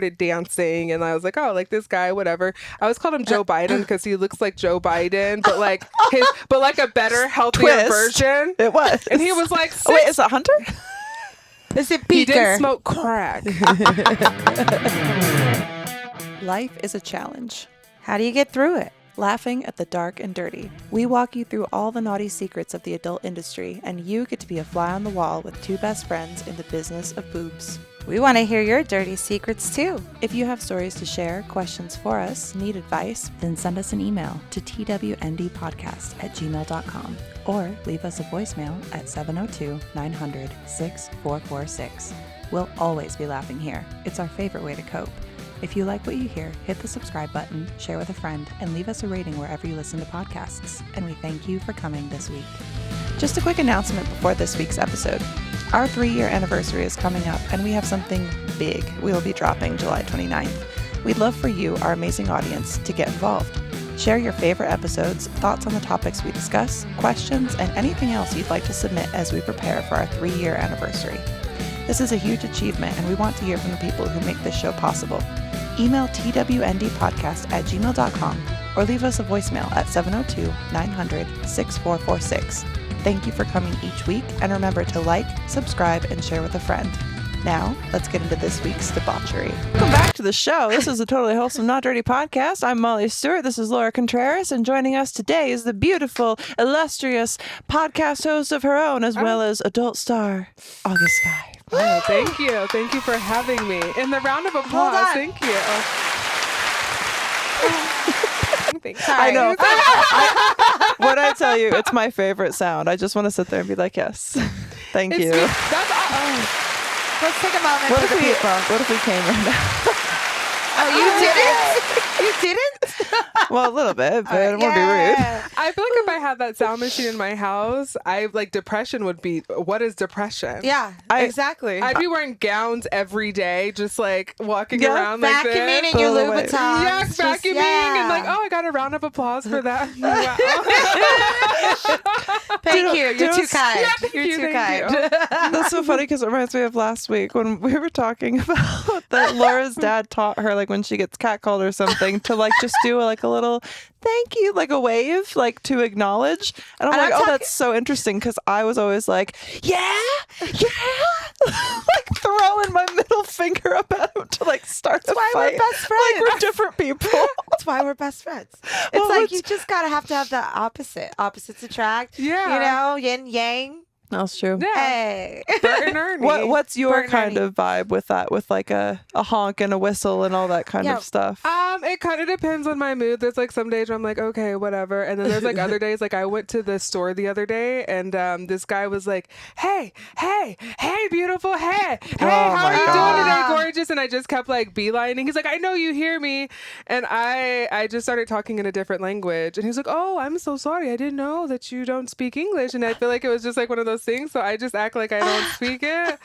started dancing, and I was like, oh, like this guy, whatever. I always called him Joe Biden because he looks like Joe Biden, but like a better, healthier version. It was. And he was like, oh, wait, is that Hunter? Is it Beaker? He did smoke crack. Life is a challenge. How do you get through it? Laughing at the dark and dirty. We walk you through all the naughty secrets of the adult industry, and you get to be a fly on the wall with two best friends in the business of boobs. We want to hear your dirty secrets too. If you have stories to share, questions for us, need advice, then send us an email to twndpodcast@gmail.com or leave us a voicemail at 702-900-6446. We'll always be laughing here. It's our favorite way to cope. If you like what you hear, hit the subscribe button, share with a friend, and leave us a rating wherever you listen to podcasts. And we thank you for coming this week. Just a quick announcement before this week's episode. Our 3-year anniversary is coming up, and we have something big we will be dropping July 29th. We'd love for you, our amazing audience, to get involved. Share your favorite episodes, thoughts on the topics we discuss, questions, and anything else you'd like to submit as we prepare for our 3-year anniversary. This is a huge achievement, and we want to hear from the people who make this show possible. Email twndpodcast@gmail.com or leave us a voicemail at 702-900-6446. Thank you for coming each week, and remember to like, subscribe, and share with a friend. Now, let's get into this week's debauchery. Welcome back to the show. This is a Totally Wholesome Not Dirty podcast. I'm Molly Stewart. This is Laura Contreras, and joining us today is the beautiful, illustrious podcast host of her own, as well as adult star, August Skye. Oh, thank you. Thank you for having me. In the round of applause, thank you. I know. What I tell you, it's my favorite sound. I just want to sit there and be like, yes, thank you. Let's take a moment. What if we came right now? Oh, you didn't? You didn't? Well, a little bit, but I don't want to be rude. I feel like if I had that sound machine in my house, depression would be, what is depression? Yeah, exactly. I'd be wearing gouns every day, just like walking around like this. Vacuuming in your Louboutins. Yeah, vacuuming and like, oh, I got a round of applause for that. Thank you. You're too kind. Yeah, You're too kind. That's so funny because it reminds me of last week when we were talking about that Laura's dad taught her, like when she gets catcalled or something, to like just do a little thank you, like a wave, like to acknowledge. And I'm like, that's so interesting, because I was always like, yeah, like throwing my middle finger up at him to like start a fight. We're best friends. Like we're different people. That's why we're best friends. It's you just gotta have to have the opposite. Opposites attract. Yeah. You know, yin yang. That's true. Yeah. Hey. Bert and Ernie. What's your Bert and kind Ernie. of vibe with that? With like a honk and a whistle and all that kind of stuff? It kind of depends on my mood. There's like some days where I'm like, okay, whatever. And then there's like other days, like I went to the store the other day and this guy was like, hey, beautiful, hey, how are you doing today, gorgeous? And I just kept like beelining. He's like, I know you hear me. And I just started talking in a different language. And he's like, oh, I'm so sorry. I didn't know that you don't speak English. And I feel like it was just like one of those things. So I just act like I don't speak it.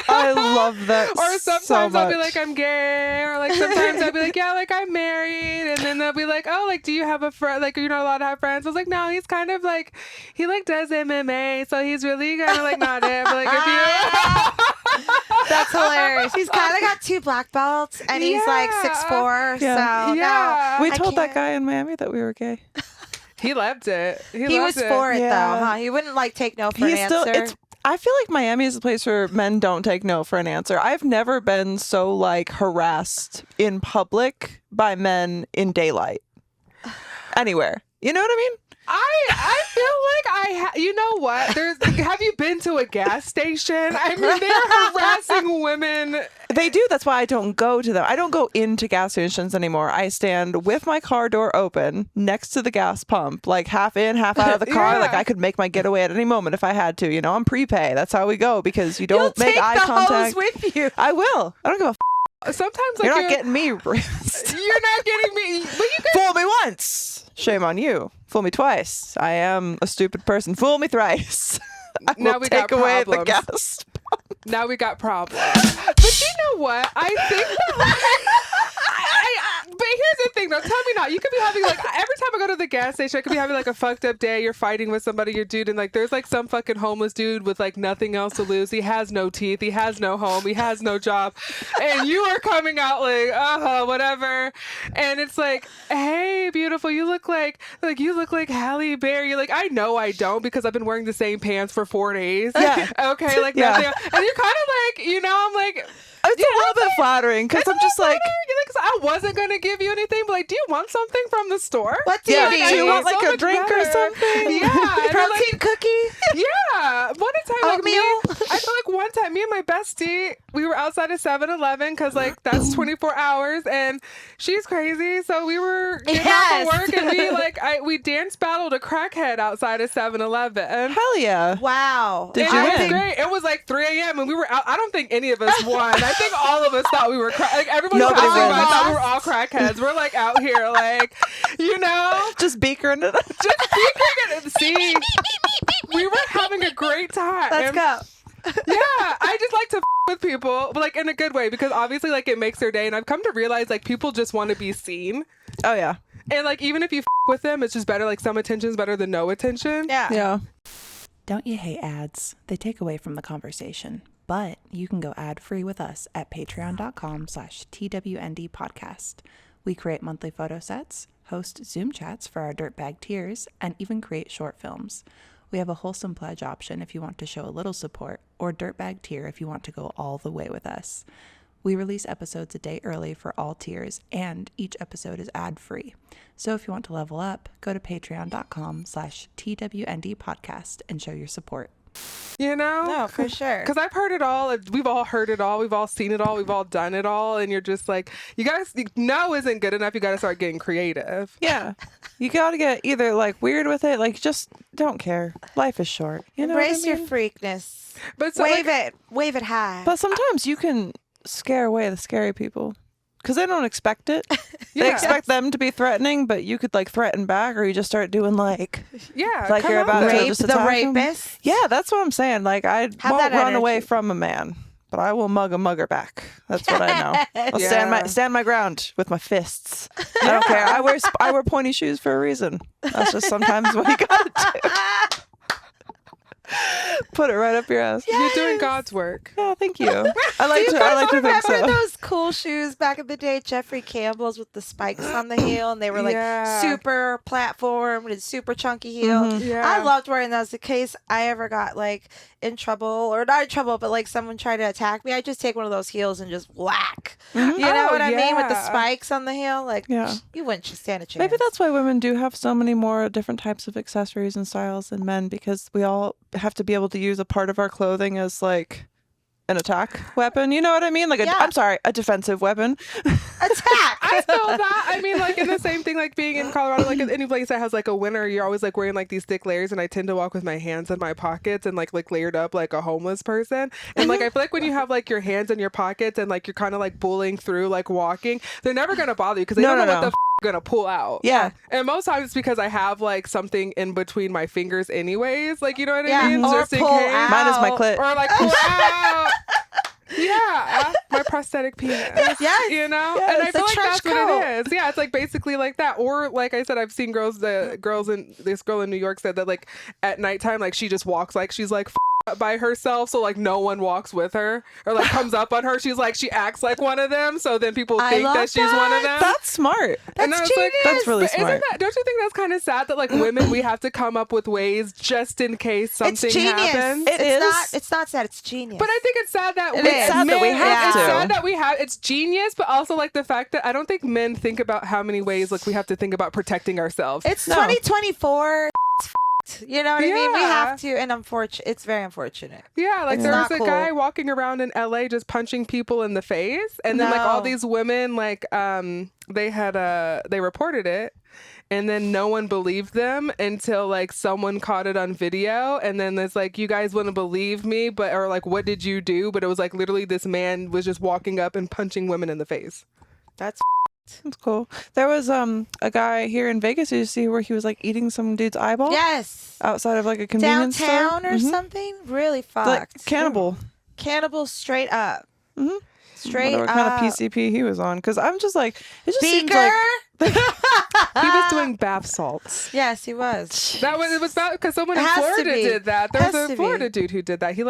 I love that. Or sometimes I'll be like, I'm gay. Or like sometimes I'll be like, yeah, like I'm married. And then they'll be like, oh, like, do you have a friend? Like, you're not allowed to have friends. I was like, no, he's kind of like, he like does MMA. So he's really kind of like not it. But like, if you. That's hilarious. He's kind of got 2 black belts and he's like 6'4". Yeah. So Yeah. We told that guy in Miami that we were gay. He loved it. He was for it though, huh? He wouldn't like take no for an answer. I feel like Miami is a place where men don't take no for an answer. I've never been so like harassed in public by men in daylight. Anywhere. You know what I mean? I feel like you know what? Have you been to a gas station? I mean, they're harassing women. They do. That's why I don't go to them. I don't go into gas stations anymore. I stand with my car door open next to the gas pump, like half in, half out of the car. Yeah. Like I could make my getaway at any moment if I had to. You know, I'm prepay. That's how we go, because you don't make eye contact. Hose with you. I will. I don't give a Sometimes like You're not getting me rinsed. You're not getting me. But you guys, Fool me once. Shame on you. Fool me twice. I am a stupid person. Fool me thrice. I Now will we take got away the problems. gas. now we got problems. But you know what? I think that but here's the thing girl. Tell me not. You could be having like every time I go to the gas station, I could be having like a fucked up day. You're fighting with somebody, your dude, and like there's like some fucking homeless dude with like nothing else to lose. He has no teeth. He has no home. He has no job, and you are coming out like whatever. And it's like, hey, beautiful, you look like Halle Berry. You're like, I know I don't because I've been wearing the same pants for 4 days. Yeah. Okay, like nothing. And you're kind of like, I'm like. It's a little bit flattering because I'm just like, because I wasn't gonna give you anything, but like, do you want something from the store? What do you need? Do you want like a drink or something? Yeah, Protein cookie? Yeah. One time, like Oatmeal? I feel like one time, me and my bestie, we were outside of 7-Eleven because like that's 24 hours, and she's crazy, so we were getting off of work, and we dance battled a crackhead outside of 7-Eleven. Hell yeah! Wow. Did you It win? was great. It was like 3 a.m. and we were out. I don't think any of us won. I think all of us thought we were like everybody Nobody passing by wins. thought we were all crackheads. We're like out here like, just beakering it. just peeking it. See, we were having a great time. Let's go. Yeah, I just like to with people, but like in a good way, because obviously like it makes their day, and I've come to realize like people just want to be seen. Oh yeah. And like even if you with them, it's just better. Like some attention is better than no attention. Yeah. Don't you hate ads? They take away from the conversation. But you can go ad-free with us at patreon.com/TWND podcast. We create monthly photo sets, host Zoom chats for our dirtbag tiers, and even create short films. We have a wholesome pledge option if you want to show a little support, or dirtbag tier if you want to go all the way with us. We release episodes a day early for all tiers, and each episode is ad-free. So if you want to level up, go to patreon.com/TWND podcast and show your support. No, for sure. Because I've heard it all. We've all heard it all. We've all seen it all. We've all done it all. And you're just like, no isn't good enough. You got to start getting creative. Yeah. You gotta get either like weird with it, like just don't care. Life is short. You know Embrace what I mean? your freakness. But so, Wave it high. But sometimes you can scare away the scary people because they don't expect it. They expect them to be threatening, but you could like threaten back, or you just start doing like come you're on about then. to Rape just the attack 'em. rapist. Yeah, that's what I'm saying. Like I Have won't that run away energy. from a man, but I will mug a mugger back. That's what I know. I'll stand my ground with my fists. I don't care. I wear pointy shoes for a reason. That's just sometimes what you gotta do. Put it right up your ass. You're doing God's work. Yeah, thank you. I like to think Remember so. those cool shoes back in the day, Jeffrey Campbell's with the spikes on the heel, and they were like super platformed and super chunky heel. Yeah. I loved wearing those in case I ever got like in trouble, or not in trouble, but like someone tried to attack me. I just take one of those heels and just whack. You know what I mean? With the spikes on the heel, like you wouldn't stand a chance. Maybe that's why women do have so many more different types of accessories and styles than men, because we all have to be able to use a part of our clothing as like an attack weapon. You know what I mean? Like a defensive weapon. Attack. I feel that. I mean, like in the same thing, like being in Colorado, like in any place that has like a winter, you're always like wearing like these thick layers, and I tend to walk with my hands in my pockets and like layered up like a homeless person. And like I feel like when you have like your hands in your pockets and like you're kind of like bullying through like walking, they're never gonna bother you because they don't know what the gonna pull out. Yeah. And most times it's because I have like something in between my fingers anyways, like you know what I mean? Or Just in pull case. out. Mine is my clit. Or like pull out. Yeah, my prosthetic penis. Yes. You know? Yes. And I The feel like trench that's what it is. Yeah, it's like basically like that. Or like I said, I've seen girls in this girl in New York said that like at nighttime, like she just walks like she's like by herself, so like no one walks with her or like comes up on her. She's like, she acts like one of them, so then people think that she's one of them. That's smart. And I was like, that's really smart. Don't you think that's kind of sad that like women, we have to come up with ways just in case something happens? It's not sad. It's genius. But I think it's sad that It's sad that we have It's to. sad that we have. It's genius, but also like the fact that I don't think men think about how many ways like we have to think about protecting ourselves. It's 2024. You know what I mean? We have to, and it's very unfortunate. Yeah, like It's there was not a cool. guy walking around in LA just punching people in the face, and then like all these women like they reported it, and then no one believed them until like someone caught it on video, and then it's like, you guys wouldn't believe me, but or like, what did you do? But it was like literally this man was just walking up and punching women in the face. That's cool. There was a guy here in Vegas, you see, where he was like eating some dude's eyeball. yes. Outside of like a convenience Downtown store. or something. Really fucked. Like cannibal. Cannibal straight up. Mm-hmm. Straight Whatever up. kind of PCP he was on, because I'm just like, it just seems Beaker. like He was doing bath salts. Yes, he was. It was about because someone in Has to Florida be. did that. There was Has a to Florida be. dude who did that. He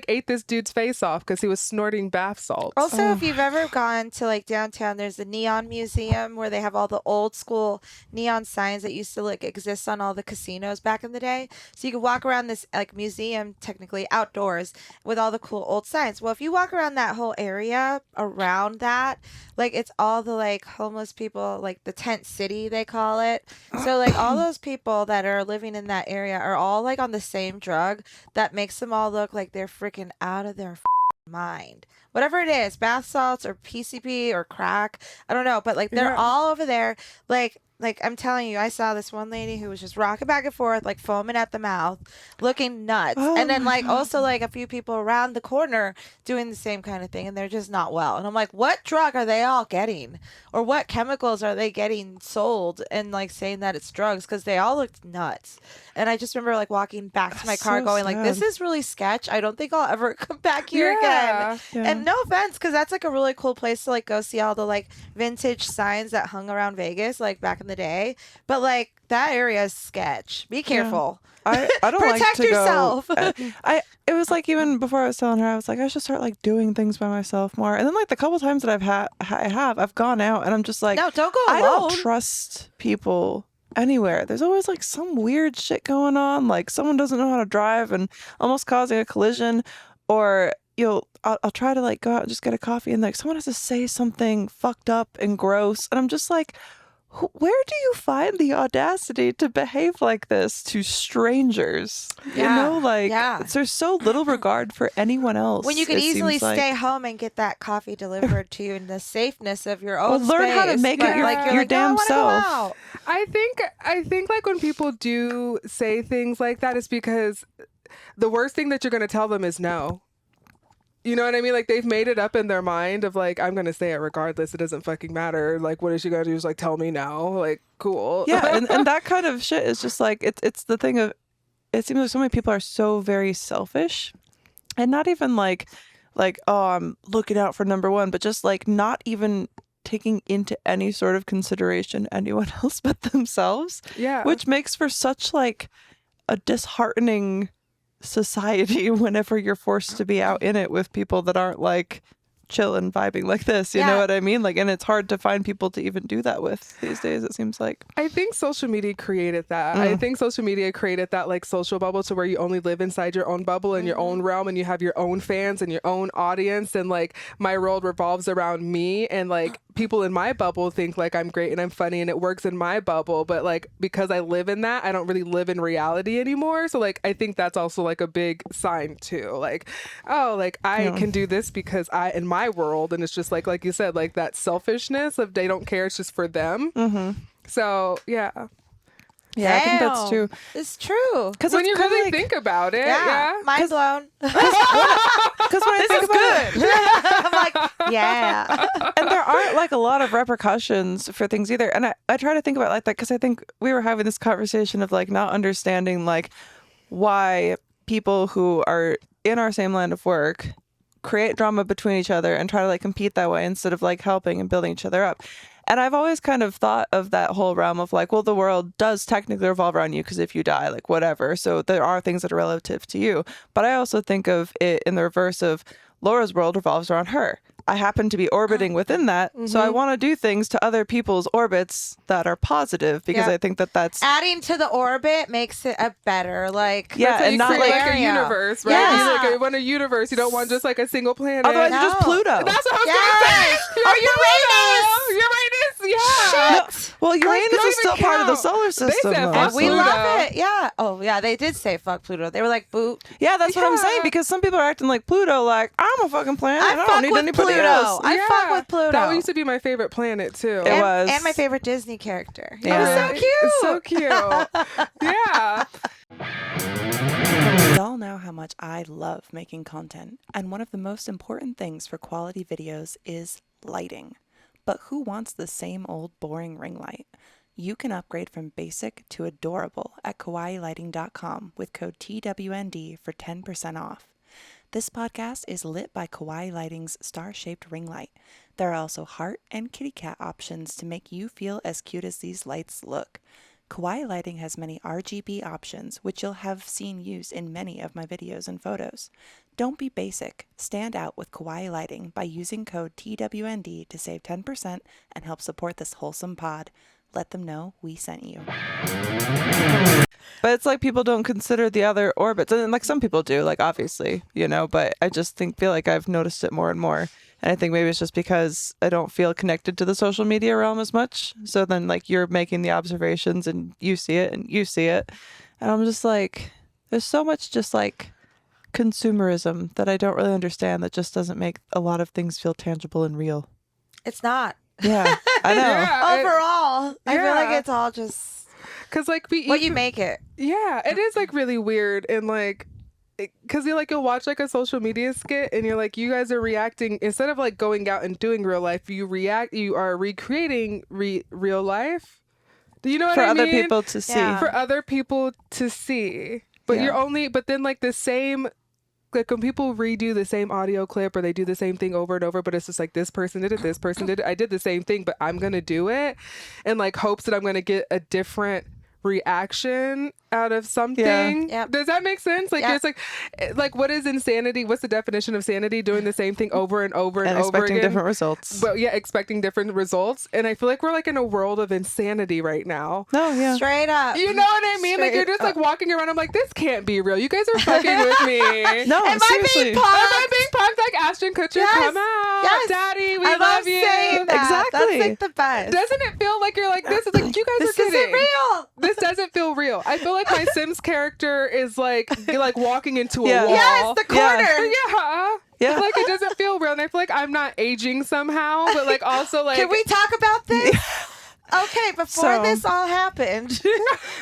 ate this dude's face off because he was snorting bath salts. Also, if you've ever gone to like downtown, there's the Neon Museum where they have all the old school neon signs that used to like exist on all the casinos back in the day. So you could walk around this like museum, technically outdoors, with all the cool old signs. Well, if you walk around that whole area around that, like it's all the like homeless people, like the tent city they call it. So like all those people that are living in that area are all like on the same drug that makes them all look like they're freaking out of their mind. Whatever it is, bath salts or PCP or crack, I don't know, but like they're all over there. Like I'm telling you, I saw this one lady who was just rocking back and forth, like foaming at the mouth, looking nuts. And then like also like a few people around the corner doing the same kind of thing, and they're just not well. And I'm like, what drug are they all getting? Or what chemicals are they getting sold and like saying that it's drugs? Because they all looked nuts. And I just remember like walking back to my car going like, this is really sketch. I don't think I'll ever come back here again. Yeah. And no offense, because that's like a really cool place to like go see all the like vintage signs that hung around Vegas like back in the day. But like that area is sketch. Be careful. I don't like Protect to yourself. go. It was like even before I was telling her, I was like, I should start like doing things by myself more. And then like the couple times that I've gone out and I'm just like, No, don't go I alone. don't trust people anywhere. There's always like some weird shit going on. Like someone doesn't know how to drive and almost causing a collision, or I'll try to like go out and just get a coffee and like someone has to say something fucked up and gross, and I'm just like, where do you find the audacity to behave like this to strangers? There's so little regard for anyone else. When you could it easily seems like. stay home and get that coffee delivered to you in the safeness of your own learn how to space. make But, it your like, you're like, damn no, I wanna self. Go out. I think like when people do say things like that, it's because the worst thing that you're going to tell them is no. You know what I mean? Like they've made it up in their mind of like, I'm going to say it regardless. It doesn't fucking matter. Like, what is she going to do? Is like, tell me no. Like, cool. Yeah. And that kind of shit is just like, it's the thing of, it seems like so many people are so very selfish, and not even like, oh, I'm looking out for number one, but just like not even taking into any sort of consideration anyone else but themselves. Yeah. Which makes for such like a disheartening society whenever you're forced to be out in it with people that aren't like chill and vibing like this, you know what I mean? Like, and it's hard to find people to even do that with these days, it seems like. I think social media created that. I think social media created that like social bubble to where you only live inside your own bubble and your own realm, and you have your own fans and your own audience, and like my world revolves around me, and like people in my bubble think like I'm great and I'm funny and it works in my bubble, but like because I live in that, I don't really live in reality anymore. So like I think that's also like a big sign too. Like, oh, like I can do this because I in my world, and it's just like you said, like that selfishness of they don't care, it's just for them. So yeah, I think that's true. It's true. Because when you really think about it, mind blown. Because when I think about it, I'm like, yeah. and there aren't like a lot of repercussions for things either. And I try to think about it like that because I think we were having this conversation of like not understanding like why people who are in our same line of work create drama between each other and try to like compete that way instead of like helping and building each other up. And I've always kind of thought of that whole realm of like, well, the world does technically revolve around you because if you die, like whatever. So there are things that are relative to you. But I also think of it in the reverse of Laura's world revolves around her. I happen to be orbiting within that. So I want to do things to other people's orbits that are positive because I think that that's adding to the orbit makes it a better like and not create like a universe, right? Yeah. You want a universe. You don't want just like a single planet. otherwise you're just Pluto. That's what I was Yes. gonna say. Or Uranus. Yeah. shit. Well, Uranus don't is still even part of the count. solar system. said though. fuck We Pluto. love it. Yeah. Oh yeah, they did say fuck Pluto. They were like boot. Yeah, that's what I'm Yeah. saying because some people are acting like Pluto, like I'm a fucking planet. I fuck don't need with anybody Pluto. else. I fuck with Pluto. That used to be my favorite planet too. It was. And my favorite Disney character. Yeah. It was so cute. It's so cute. Yeah. Y'all know how much I love making content, and one of the most important things for quality videos is lighting. But who wants the same old boring ring light? You can upgrade from basic to adorable at kawaiilighting.com with code TWND for 10% off. This podcast is lit by Kawaii Lighting's star-shaped ring light. There are also heart and kitty cat options to make you feel as cute as these lights look. Kawaii Lighting has many RGB options, which you'll have seen used in many of my videos and photos. Don't be basic. Stand out with Kawaii Lighting by using code TWND to save 10% and help support this wholesome pod. Let them know we sent you. But it's like people don't consider the other orbits. And like some people do, like obviously, you know, but I just feel like I've noticed it more and more. And I think maybe it's just because I don't feel connected to the social media realm as much. So then like you're making the observations and you see it and you see it. And I'm just like, there's so much just like consumerism that I don't really understand that just doesn't make a lot of things feel tangible and real. It's not. Yeah, I know. Yeah, Overall, I feel like it's all just because like what you make it. Yeah, it is like really weird and like because you'll watch like a social media skit and you're like, you guys are reacting instead of like going out and doing real life. You are recreating real life. Do you know what I mean? For other people to see. Yeah. For other people to see, but but then like the same. Like when people redo the same audio clip or they do the same thing over and over, but it's just like this person did it, this person did it. I did the same thing, but I'm going to do it and like hopes that I'm going to get a different reaction out of something. Yeah. Does that make sense? Like it's like what is insanity? What's the definition of sanity? Doing the same thing over and over and over expecting again. different results. But yeah, expecting different results. And I feel like we're like in a world of insanity right now. No, yeah. Straight up. You know what I mean? Like you're just like walking around. I'm like, this can't be real. You guys are fucking with me. No, Am seriously. I being Am punked? I being punked like Ashton Kutcher? Yes. Come out, Yes. Daddy. We I love you. saying that. Exactly. That's like the best. Doesn't it feel like you're like this? Is like you guys This are kidding. isn't real. This doesn't feel real. I feel like my Sims character is like walking into a Yeah. wall. Yes, the corner. Yeah. Yeah. Like it doesn't feel real, and I feel like I'm not aging somehow, but like also like. Can we talk about this? Okay, before So- this all happened,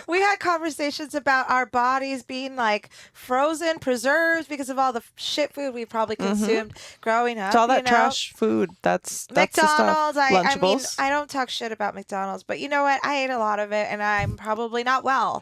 we had conversations about our bodies being like frozen, preserved because of all the shit food we probably consumed growing up. It's all that you know? trash food. That's McDonald's. the stuff. I mean, Lunchables. I don't talk shit about McDonald's, but you know what? I ate a lot of it, and I'm probably not well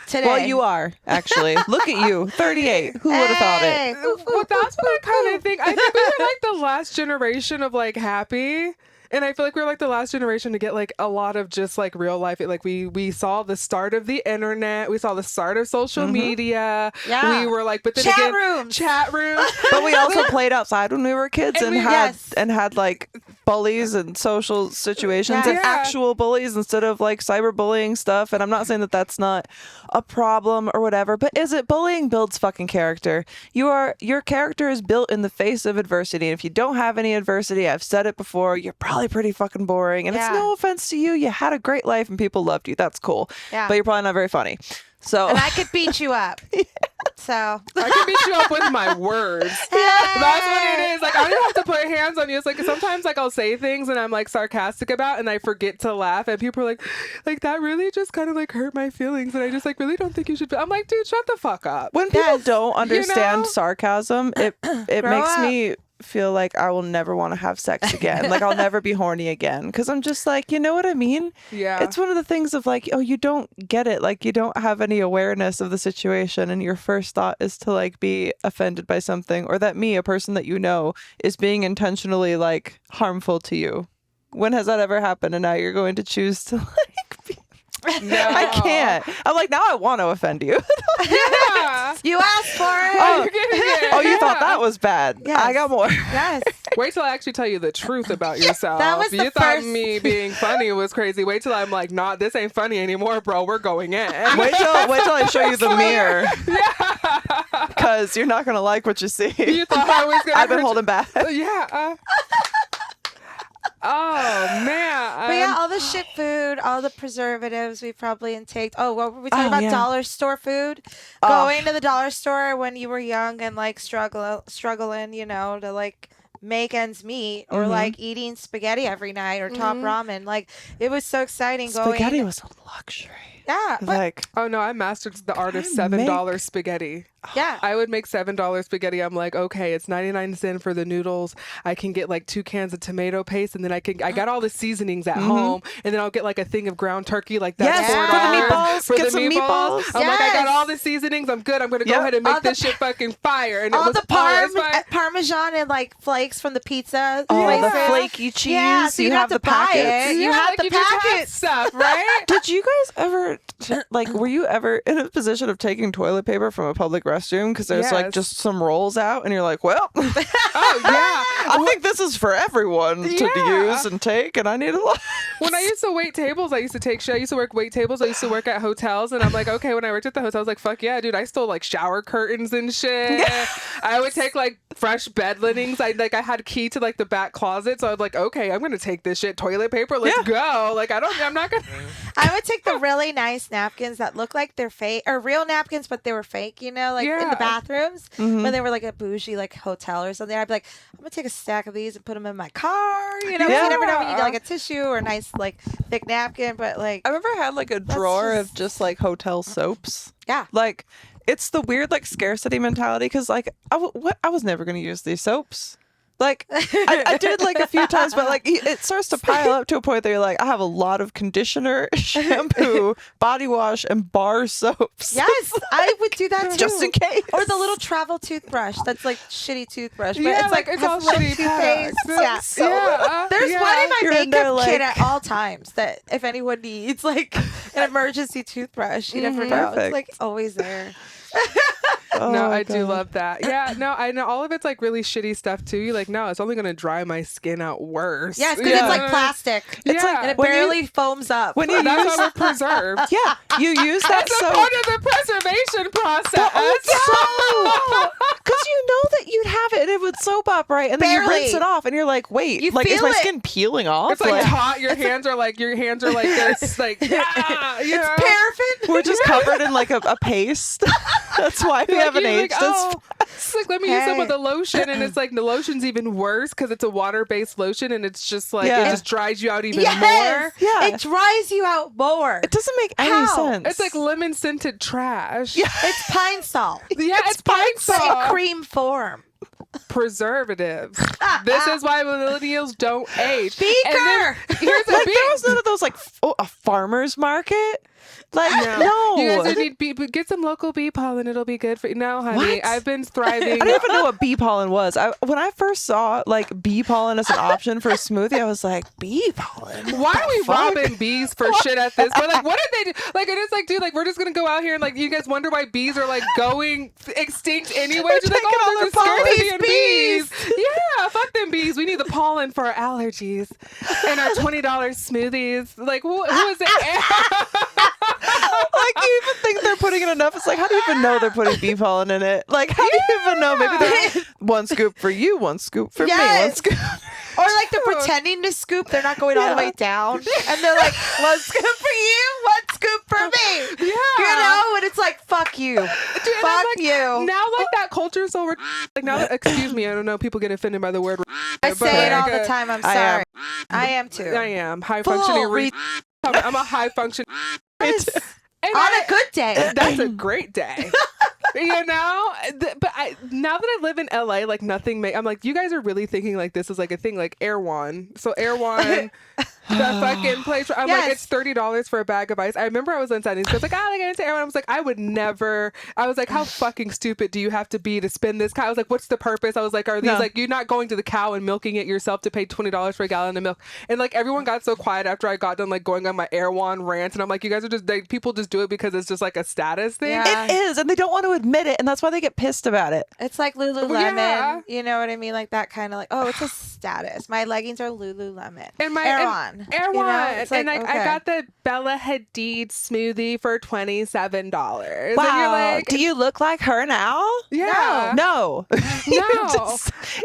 today. Well, you are, actually. Look at you, 38. Who would have thought it? Hey. Well, that's what I kind of think. I think we were like the last generation of like happy. And I feel like we're like the last generation to get like a lot of just like real life. Like we saw the start of the internet. We saw the start of social media. Yeah. We were like, but then Chat again, rooms. chat rooms. But we also played outside when we were kids and Yes. had like bullies and social situations and Yeah. actual bullies instead of like cyberbullying stuff. And I'm not saying that that's not a problem or whatever, but is it bullying builds fucking character? Your character is built in the face of adversity. And if you don't have any adversity, I've said it before, you're probably pretty fucking boring. And Yeah. it's no offense to you. You had a great life and people loved you. That's cool. Yeah. But you're probably not very funny. So And I could beat you up. So I can beat you up with my words. That's what it is. Like I don't have to put hands on you. It's like sometimes like I'll say things and I'm like sarcastic about and I forget to laugh and people are like that really just kind of like hurt my feelings and I just like really don't think you should. I'm like, dude, shut the fuck up. when people Yes. don't understand know? sarcasm, it Grow makes up. me feel like I will never want to have sex again. Like I'll never be horny again because I'm just like, you know what I mean? Yeah. It's one of the things of like, oh, you don't get it. Like you don't have any awareness of the situation and your first thought is to like be offended by something or that me, a person that you know, is being intentionally like harmful to you. When has that ever happened? And now you're going to choose to like be... No. I can't. I'm like, now I want to offend you. Yeah. you asked for it. Oh. You're getting it. Oh, you thought that was bad. Yes. I got more. Yes. Wait till I actually tell you the truth about yourself. That was you the thought first- me being funny was crazy. Wait till I'm like, nah, this ain't funny anymore, bro. We're going in. Wait till I show you the mirror. Because you're not gonna like what you see. You thought I was gonna I've been hurt holding back. Yeah. Oh man. But yeah, all the shit food, all the preservatives we probably intake. Oh, what were we talking about? yeah. Dollar store food. Oh. Going to the dollar store when you were young and like struggling, you know, to like make ends meet, or like eating spaghetti every night or top ramen. Like it was so exciting going. Spaghetti was a luxury. Yeah, but Like Oh no, I mastered the art of Can I $7 spaghetti. Yeah. I would make $7 spaghetti. I'm like, okay, it's 99 cents for the noodles. I can get like 2 cans of tomato paste, and then I got all the seasonings at home, and then I'll get like a thing of ground turkey, like that. Yes, $4 for the meatballs. For Get the some meatballs. I'm like, I got Yes. all the seasonings. I'm good. I'm gonna go ahead and make this shit fucking fire. And all it was the always fire. Parmesan and like flakes from the pizza. Oh, the places. flaky cheese. Yeah, so you have have the to buy packets. it. You Yeah, have like the you just have packets. stuff, right? Did you guys ever, were you ever in a position of taking toilet paper from a public restroom because there's like Yes. just some rolls out and you're like, well, Oh yeah. I think this is for everyone to Yeah. use and take, and I need a lot. When I used to wait tables, I used to take shit. I used to work wait tables. I used to work at hotels, and I'm like, okay, when I worked at the hotel, I was like, fuck yeah, dude, I stole like shower curtains and shit. I would take like fresh bed linens. I had a key to like the back closet, so I was like, okay, I'm gonna take this shit. Toilet paper, let's go. Like I'm not gonna. I would take the really nice napkins that look like they're fake or real napkins, but they were fake, you know, like in Yeah. the bathrooms when they were like a bougie like hotel or something. I'd be like, I'm gonna take a stack of these and put them in my car, you know. 'cause You never know when you get like a tissue or a nice like thick napkin, but like I remember I had like a drawer of just like hotel soaps. yeah. Like, it's the weird like scarcity mentality because like I was never gonna use these soaps. Like I did like a few times, but like it starts to pile up to a point that you're like, I have a lot of conditioner, shampoo, body wash, and bar soaps. Yes, I would do that too. Just in case. Or the little travel toothbrush that's like shitty toothbrush, but Yeah, it's like it's has all little shitty toothpaste. products. Yeah. There's one in my You're in makeup there, kit like- at all times that if anyone needs like an emergency toothbrush, you never know. Perfect. It's like always there. No, Oh, I do God. love that. Yeah, no, I know all of it's like really shitty stuff too. You're like, no, it's only gonna dry my skin out worse. Yes, because Yeah. it's like plastic. It's like And it when you- barely foams up. when you That's use how we're preserved. yeah, you use that It's a soap. part of the preservation process. Because you know that you'd have it and it would soap up, right? And then you Barely. rinse it off and you're like, wait, You like, is feel my it. skin peeling off? It's like hot. Your hands are like this. Like It's paraffin. we're just covered in like a paste. That's why we haven't you're aged like, as oh, it's like, let me use some Hey. of the lotion, and it's like the lotion's even worse because it's a water-based lotion, and it's just like Yeah. it just dries you out even Yes. more. Yeah. It dries you out more. It doesn't make any How? sense. It's like lemon scented trash. Yeah. It's pine salt. Yeah, it's pine But salt. in cream form. Preservatives. This is why millennials don't age. Beaker. And then, here's a like big. there was none of those like a farmer's market. Like no. You guys need bee, but get some local bee pollen. It'll be good for you. No, honey, What? I've been I thriving. don't even know what bee pollen was. When I first saw like bee pollen as an option for a smoothie, I was like, bee pollen? Why are we fuck? robbing bees for shit at this? But like, what did they do? Like, it is like, dude, like, we're just gonna go out here and like, you guys wonder why bees are like going extinct anyway? Just like, taking all there's their a scarcity pollen. in bees. Yeah, fuck them bees. We need the pollen for our allergies and our $20 smoothies. Like, who is it? Like, you even think they're putting in enough? It's like, how do you even know they're putting bee pollen in it? Like, how do you even know? Maybe they're one scoop for you, one scoop for me, one Yes. scoop. Or like they're pretending to scoop. They're not going all the way down. And they're like, one scoop for you, one scoop for me. Yeah. You know? And it's like, fuck you. Dude, and Fuck I'm like, you. Now, like that culture is so like now. Excuse me, I don't know. People get offended by the word. I but, say it all like, the time. I'm I sorry. am. I am too. I am high Full functioning. I'm a high function. Yes. And On a good day. that's a great day. You know, but now that I live in LA, like nothing. I'm like, you guys are really thinking like this is like a thing, like Erewhon. So Erewhon, the fucking place. I'm Yes. like, it's $30 for a bag of ice. I remember I was on Sundays. I was like, I get into Erewhon. I was like, I would never. I was like, how fucking stupid do you have to be to spend this? I was like, what's the purpose? I was like, are these No. like you're not going to the cow and milking it yourself to pay $20 for a gallon of milk? And like everyone got so quiet after I got done like going on my Erewhon rant, and I'm like, you guys are just people just do it because it's just like a status thing. Yeah. It is, and they don't want to admit it, and that's why they get pissed about it. It's like Lululemon. Yeah. You know what I mean? Like that kind of like, oh, it's a status. My leggings are Lululemon. And my Erewhon. Erewhon. You know? It's And like, I okay. got the Bella Hadid smoothie for $27. And Wow. you're like, Do you look like her now? yeah. No. No.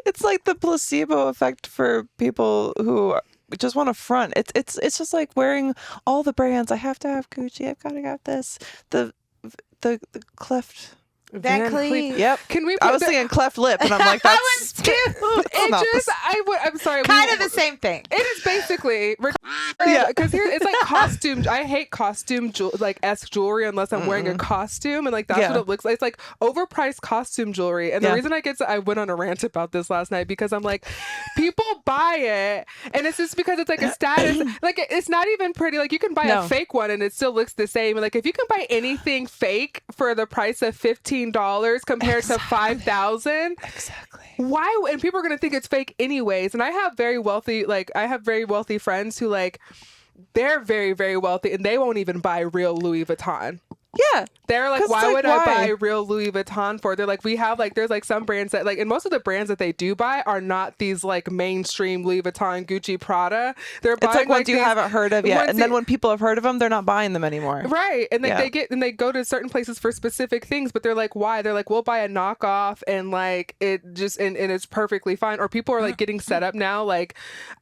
It's like the placebo effect for people who just want to front. It's just like wearing all the brands. I have to have Gucci. I've got to have this. The cleft. Van Cleef. Yep. Can we I put was the- thinking cleft lip, and I'm like, that's was too. that's It not just, the- I'm sorry. Kind of the same thing. It is basically, because here it's like costume. I hate costume esque jewelry unless I'm wearing a costume, and like that's what it looks like. It's like overpriced costume jewelry. And the reason I went on a rant about this last night because I'm like, people buy it, and it's just because it's like a status. Like it's not even pretty. Like you can buy a fake one and it still looks the same. And like if you can buy anything fake for the price of $15 compared to $5,000, exactly. Why? And people are gonna think it's fake anyways. And I have very wealthy friends who like they're very, very wealthy and they won't even buy real Louis Vuitton. Yeah. They're like, why would I buy real Louis Vuitton for? They're like, we have like, there's like some brands that like, and most of the brands that they do buy are not these like mainstream Louis Vuitton, Gucci, Prada. They're buying it's like ones you haven't heard of yet. And then when people have heard of them, they're not buying them anymore. Right. And like they go to certain places for specific things, but they're like, why? They're like, we'll buy a knockoff and like it just, and it's perfectly fine. Or people are like getting set up now. Like,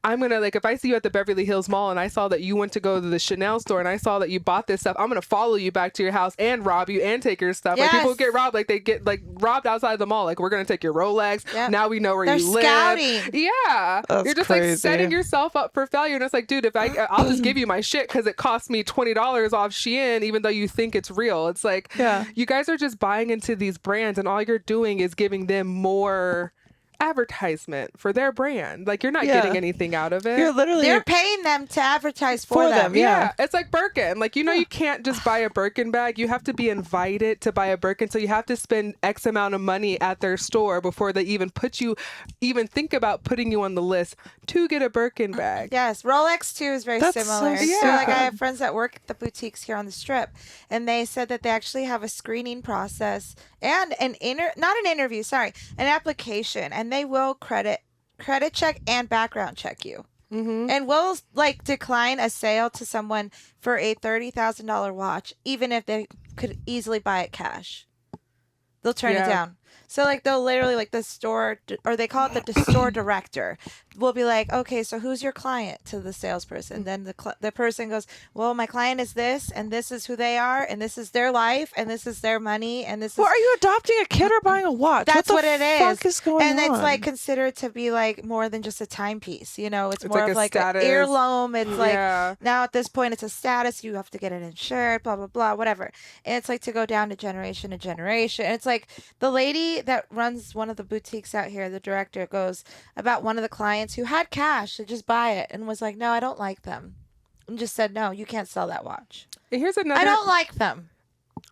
I'm going to like, if I see you at the Beverly Hills Mall and I saw that you went to go to the Chanel store and I saw that you bought this stuff, I'm going to follow you back to your house and rob you and take your stuff. Yes. Like people get robbed, like they get like robbed outside the mall. Like we're gonna take your Rolex. Yep. Now we know where They're you live. scouting. Yeah, that's you're just crazy. like setting yourself up for failure. And it's like, dude, if I'll just give you my shit because it cost me $20 off Shein, even though you think it's real. It's like, you guys are just buying into these brands, and all you're doing is giving them more advertisement for their brand. Like you're not getting anything out of it. They're paying them to advertise for them. Yeah, it's like Birkin. Like you can't just buy a Birkin bag. You have to be invited to buy a Birkin, so you have to spend X amount of money at their store before they even think about putting you on the list to get a Birkin bag. Yes, Rolex too is very similar. So like I have friends that work at the boutiques here on the Strip, and they said that they actually have a screening process and an application, and they will credit check and background check you. And will like decline a sale to someone for a $30,000 watch, even if they could easily buy it cash. They'll turn it down. So like they'll literally like the store, or they call it the store director, will be like, okay, so who's your client to the salesperson? Then the person goes, well, my client is this, and this is who they are, and this is their life, and this is their money, and this is. Well, are you adopting a kid or buying a watch? That's what it is. What the fuck is going on? And it's like considered to be like more than just a timepiece. You know, it's more like of like an heirloom. It's like now at this point it's a status. You have to get it insured. Blah blah blah. Whatever. And it's like to go down to generation to generation. And it's like the lady that runs one of the boutiques out here, the director, goes about one of the clients who had cash to just buy it and was like, no, I don't like them, and just said, no, you can't sell that watch. And here's another. I don't like them.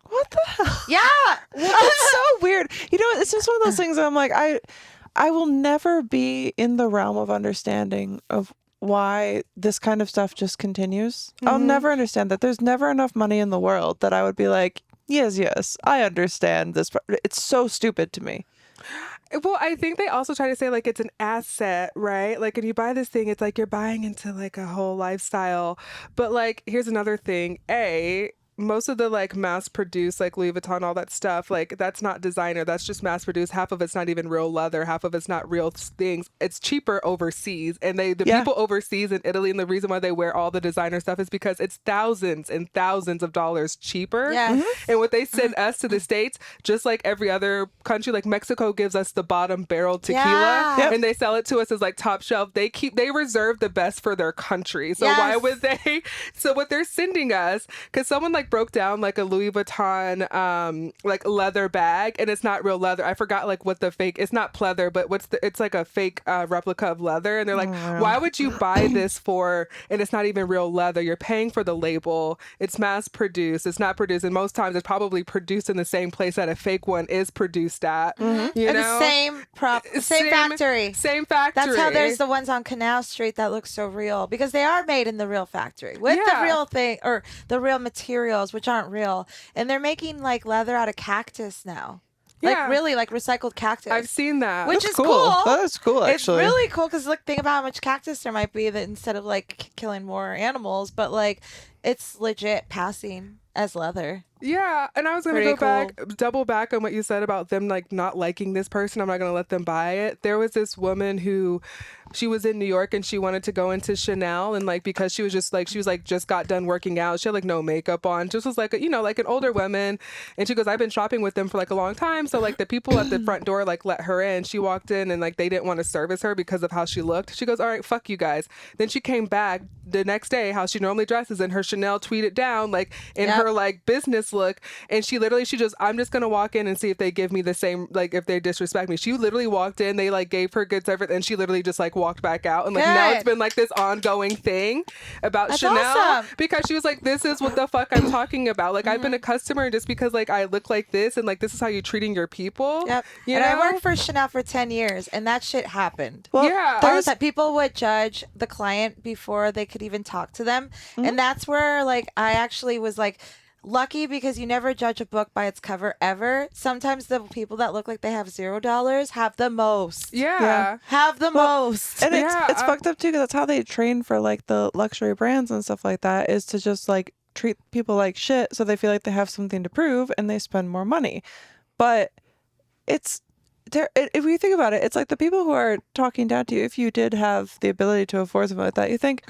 What the hell? Yeah. It's so weird. You know, it's just one of those things that I'm like, I will never be in the realm of understanding of why this kind of stuff just continues. I'll never understand that. There's never enough money in the world that I would be like, yes, I understand this. It's so stupid to me. Well, I think they also try to say like it's an asset, right? Like when you buy this thing, it's like you're buying into like a whole lifestyle. But like, here's another thing. Most of the like mass produced like Louis Vuitton, all that stuff, like that's not designer. That's just mass produced. Half of it's not even real leather. Half of it's not real things. It's cheaper overseas. And the people overseas in Italy, and the reason why they wear all the designer stuff is because it's thousands and thousands of dollars cheaper. Yes. And what they send us to the States, just like every other country, like Mexico gives us the bottom barrel tequila and they sell it to us as like top shelf. They reserve the best for their country. So why would they? So what they're sending us, because someone like broke down like a Louis Vuitton like leather bag, and it's not real leather. I forgot like what the fake, it's not pleather, but it's like a fake replica of leather. And they're like, why would you buy this for, and it's not even real leather. You're paying for the label. It's mass produced. It's not produced, and most times it's probably produced in the same place that a fake one is produced at. You know? The same factory. Same factory. That's how there's the ones on Canal Street that look so real, because they are made in the real factory with the real thing, or the real materials, which aren't real. And they're making like leather out of cactus now. Like really like recycled cactus. I've seen that. Which is cool. That is cool, actually. It's really cool because think about how much cactus there might be that instead of like killing more animals, but like it's legit passing. as leather. Yeah, and I was going to go double back on what you said about them like not liking this person. I'm not going to let them buy it. There was this woman who, she was in New York and she wanted to go into Chanel, and like because she was just got done working out. She had like no makeup on. Just was like like an older woman, and she goes, I've been shopping with them for like a long time. So like the people at the front door like let her in. She walked in and like they didn't want to service her because of how she looked. She goes, all right, fuck you guys. Then she came back the next day how she normally dresses, and her Chanel tweeted down like in her like business look, and she just I'm just gonna walk in and see if they give me the same, like if they disrespect me. She literally walked in, they like gave her good service, and she literally just like walked back out, and like now it's been like this ongoing thing about That's Chanel awesome. because she was like, this is what the fuck I'm talking about. Like I've been a customer, and just because like I look like this and like this is how you're treating your people. Yep. You and know? I worked for Chanel for 10 years, and that shit happened. Well, yeah, There's that people would judge the client before they could even talk to them, and that's where like I actually was like lucky, because you never judge a book by its cover ever. Sometimes the people that look like they have $0 have the most. Yeah. Have the most. And it's fucked up too, because that's how they train for like the luxury brands and stuff like that, is to just like treat people like shit so they feel like they have something to prove and they spend more money. But it's there, if you think about it, it's like the people who are talking down to you, if you did have the ability to afford something like that, you think,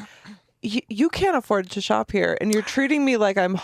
you can't afford to shop here, and you're treating me like I'm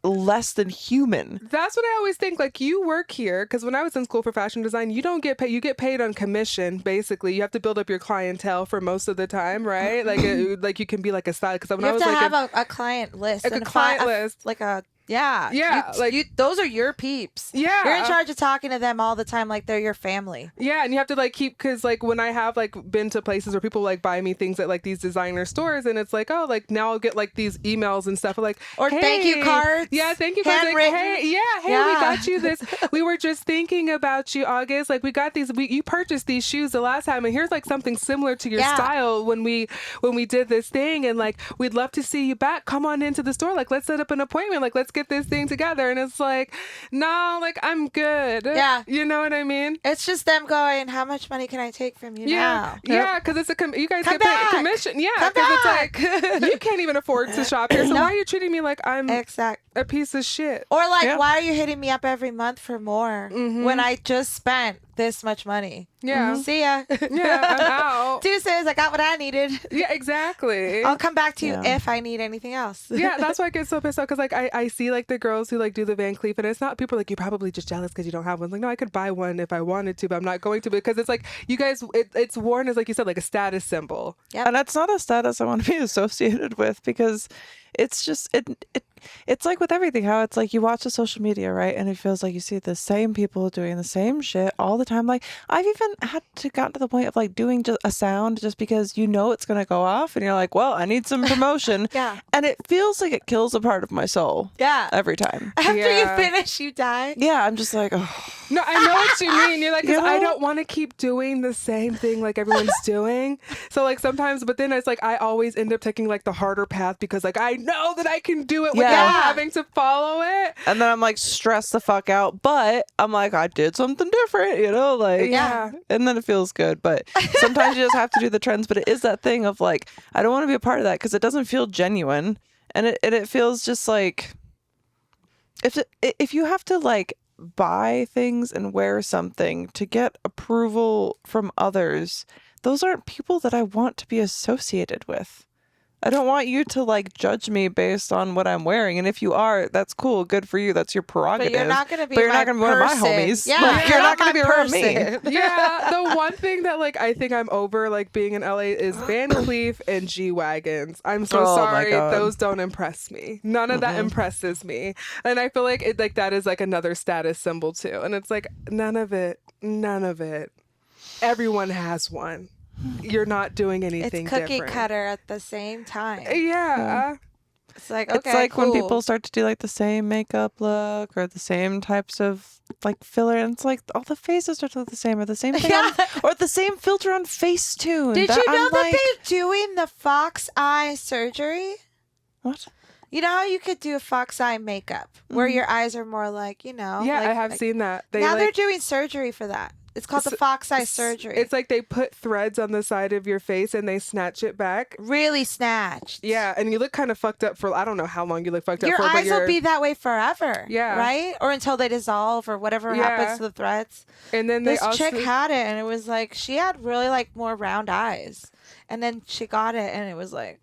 less than human. That's what I always think. Like, you work here, because when I was in school for fashion design, you don't get paid. You get paid on commission. Basically, you have to build up your clientele for most of the time, right? Like, like you can be like a style. Because when you I was have to like have a client list, like and a client list, like a. Yeah. Those are your peeps. Yeah. You're in charge of talking to them all the time like they're your family. Yeah, and you have to like keep, because like when I have like been to places where people like buy me things at like these designer stores, and it's like, oh, like now I'll get like these emails and stuff like, or hey, thank you cards. Yeah, thank you cards. Like, hey, we got you this. We were just thinking about you, August. Like we got these. You purchased these shoes the last time, and here's like something similar to your style when we did this thing, and like we'd love to see you back. Come on into the store. Like let's set up an appointment. Like let's get this thing together. And it's like, no, like I'm good. Yeah. You know what I mean? It's just them going, how much money can I take from you now? Yeah, because it's you guys Come get paid back. commission. Yeah, because it's like, you can't even afford to shop here. So why are you treating me like I'm a piece of shit? Or like, why are you hitting me up every month for more when I just spent this much money? Yeah. See ya. Yeah, I'm out. Deuces, I got what I needed. Yeah, exactly. I'll come back to you if I need anything else. Yeah, that's why I get so pissed off, because like I see like the girls who like do the Van Cleef, and it's not, people are like, you're probably just jealous because you don't have one. Like, no, I could buy one if I wanted to, but I'm not going to, because it's like, you guys, it's worn as, like you said, like a status symbol. Yep. And that's not a status I want to be associated with, because it's just it's like with everything, how it's like you watch the social media, right, and it feels like you see the same people doing the same shit all the time. Like I've even had to gotten to the point of like doing just a sound just because you know it's gonna go off, and you're like, well, I need some promotion. Yeah. And it feels like it kills a part of my soul. Yeah. Every time. After you finish, you die. Yeah, I'm just like, oh. No, I know what you mean. You're like, because I don't want to keep doing the same thing like everyone's doing. So like sometimes, but then it's like I always end up taking like the harder path, because like I know that I can do it without having to follow it. And then I'm like stressed the fuck out, but I'm like, I did something different, you know, like, and then it feels good. But sometimes you just have to do the trends. But it is that thing of like, I don't want to be a part of that, because it doesn't feel genuine, and it feels just like, if you have to like buy things and wear something to get approval from others, those aren't people that I want to be associated with. I don't want you to like judge me based on what I'm wearing, and if you are, that's cool, good for you, that's your prerogative. But you're not gonna be. But you're not gonna be one of my homies. Yeah, like, you're not gonna be around me. Yeah, the one thing that like I think I'm over like being in LA is Van Cleef and G-Wagons. I'm so sorry, those don't impress me. None of that impresses me, and I feel like that is like another status symbol too. And it's like none of it. Everyone has one. You're not doing anything different. It's cookie different. cutter at the same time. Yeah. It's like, okay, it's like cool. when people start to do like the same makeup look or the same types of like filler, and it's like all the faces start to look the same, or the same thing or the same filter on Facetune. Did you know that they're doing the fox eye surgery? What? You know how you could do a fox eye makeup where your eyes are more like, you know. Yeah, like, I have seen that. Now they're doing surgery for that. It's called the fox eye surgery. It's like they put threads on the side of your face and they snatch it back. Really snatched. Yeah, and you look kind of fucked up for, I don't know how long you look fucked your up for. Your eyes will be that way forever. Yeah. Right? Or until they dissolve or whatever happens to the threads. And then this chick had it, and it was like, she had really like more round eyes. And then she got it, and it was like,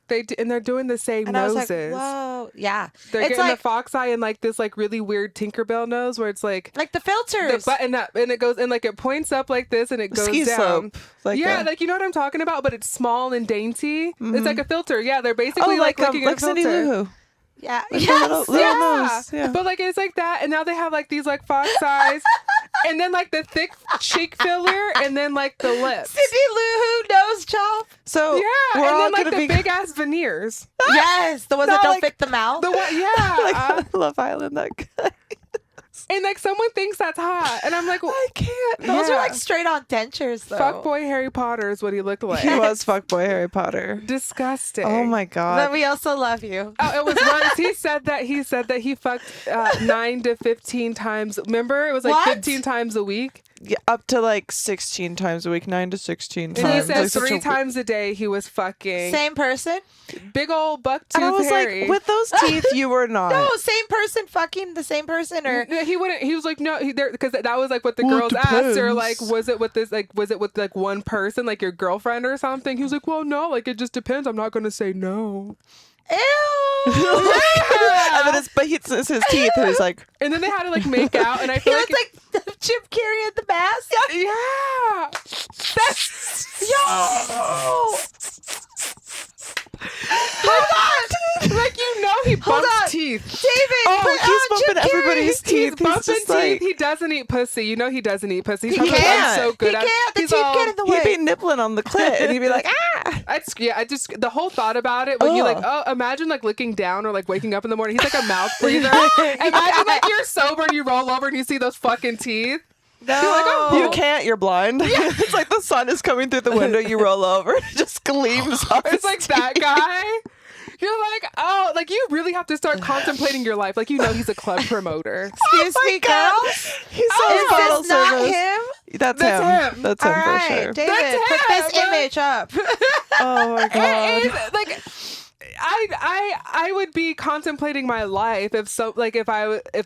and they're doing the same and noses. I was like, whoa, yeah. They're getting like, the fox eye and like this like really weird Tinkerbell nose where it's like the filters. The button up, and it goes, and like it points up like this and it goes ski down. Slope, like like you know what I'm talking about, but it's small and dainty. Mm-hmm. It's like a filter. Yeah, they're basically like looking at a filter. Cindy Lou Who. Yeah. Like yes. little nose. Yeah. But like it's like that, and now they have like these like fox eyes, and then like the thick cheek filler, and then like the lips. Cindy Lou Who nose job. So yeah, we're and all then like gonna the be big ass veneers. Yes, the ones that don't fit the mouth. The one, yeah. like Love Island, that guy. And like someone thinks that's hot, and I'm like, well, I can't. Those are like straight on dentures, though. Fuckboy Harry Potter is what he looked like. He was fuckboy Harry Potter. Disgusting. Oh my god. But we also love you. Oh, it was once he said that he fucked 9 to 15 times. Remember, it was like What? 15 times a week. Yeah, up to like 16 times a week, 9 to 16 times. And he said like 3 times a day he was fucking. Same person? Big old buck tooth And I was Harry. like, with those teeth, you were not. No, same person fucking the same person, or No, he wouldn't. He was like, no, because that was like what the Well, it girls asked her. depends. Like, was it with like one person, like your girlfriend or something? He was like, well, no, like it just depends. I'm not going to say no. ew. And then it's his teeth, and he's like, And then they had to like make out, and I He feel was like Jim Carrey at the mask. yeah, that's Yo. Hold on. like he bumps teeth. David, oh, he's bumping Jim Carrey. everybody's teeth. He's bumping just teeth. like, He doesn't eat pussy. You know he doesn't eat pussy. He's He probably can't. so good He at can't. The he's teeth all- get in the way. he'd be nibbling on the clit, and he'd be like, ah. I just the whole thought about it when you like, oh, imagine like looking down or like waking up in the morning. He's like a mouth breather. Imagine like you're sober and you roll over and you see those fucking teeth. No. You're like, oh. You can't, you're blind. It's like the sun is coming through the window, you roll over, it just gleams off. It's like that guy. You're like, oh, like you really have to start contemplating your life. Like, you know, he's a club promoter. Excuse me, girls. He's so bottle Is this not service. him? That's him. That's All him right, for sure. David, That's put this him. image up. Oh my god. And, like, I would be contemplating my life if